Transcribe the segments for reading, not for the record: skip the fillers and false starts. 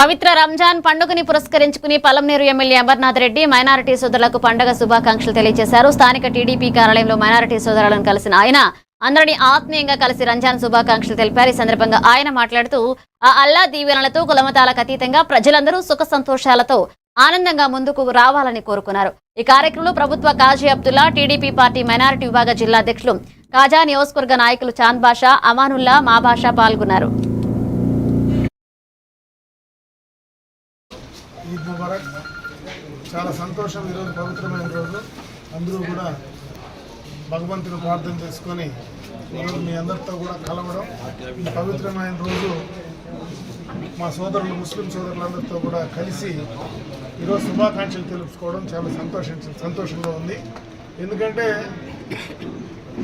పవిత్ర రంజాన్ పండుగని పురస్కరించుకుని Palamaner MLA Amarnath Reddy minority సోదరులకు పండుగ శుభాకాంక్షలు తెలియజేశారు. స్థానిక టీడీపీ కార్యాలయంలో మైనారిటీ సోదరులను కలిసిన ఆయన అందరినీ ఆత్మీయంగా కలిసి రంజాన్ శుభాకాంక్షలు తెలిపారు. ఈ సందర్భంగా ఆయన మాట్లాడుతూ ఆ అల్లా దీవెనలతో కులమతాలకు అతీతంగా ప్రజలందరూ సుఖ సంతోషాలతో ఆనందంగా ముందుకు రావాలని కోరుకున్నారు. ఈ కార్యక్రమంలో ప్రభుత్వ కాజీ అబ్దుల్లా, టీడీపీ పార్టీ మైనారిటీ విభాగ జిల్లా అధ్యక్షులు కాజా నియోజకవర్గ నాయకులు చాంద్ బాషా, అమానుల్లా, మా బాషా పాల్గొన్నారు. ఈద్ ముబారక్. చాలా సంతోషం. ఈరోజు పవిత్రమైన రోజు. అందరూ కూడా భగవంతుని ప్రార్థన చేసుకొని ఈరోజు మీ అందరితో కూడా కలవడం, ఈ పవిత్రమైన రోజు మా సోదరులు ముస్లిం సోదరులందరితో కూడా కలిసి ఈరోజు శుభాకాంక్షలు తెలుపుకోవడం చాలా సంతోషంగా ఉంది. ఎందుకంటే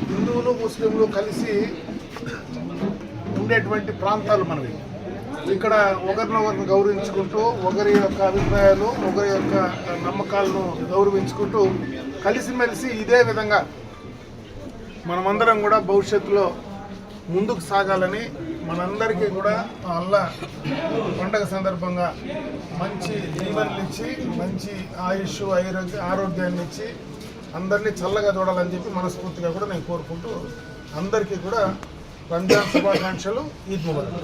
హిందువులు ముస్లింలు కలిసి ఉండేటువంటి ప్రాంతాలు మనవి. ఇక్కడ ఒకరినొకరిని గౌరవించుకుంటూ, ఒకరి యొక్క అభిప్రాయాలు, ఒకరి యొక్క నమ్మకాలను గౌరవించుకుంటూ కలిసిమెలిసి ఇదే విధంగా మనమందరం కూడా భవిష్యత్తులో ముందుకు సాగాలని, మనందరికీ కూడా అల్లా పండగ సందర్భంగా మంచి దీవెనలు ఇచ్చి, మంచి ఆయుష్ ఆరోగ్యాన్ని ఇచ్చి అందరినీ చల్లగా చూడాలని చెప్పి మనస్ఫూర్తిగా కూడా నేను కోరుకుంటూ అందరికీ కూడా రంజాన్ శుభాకాంక్షలు. ఈద్ ముబారక్.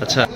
अच्छा।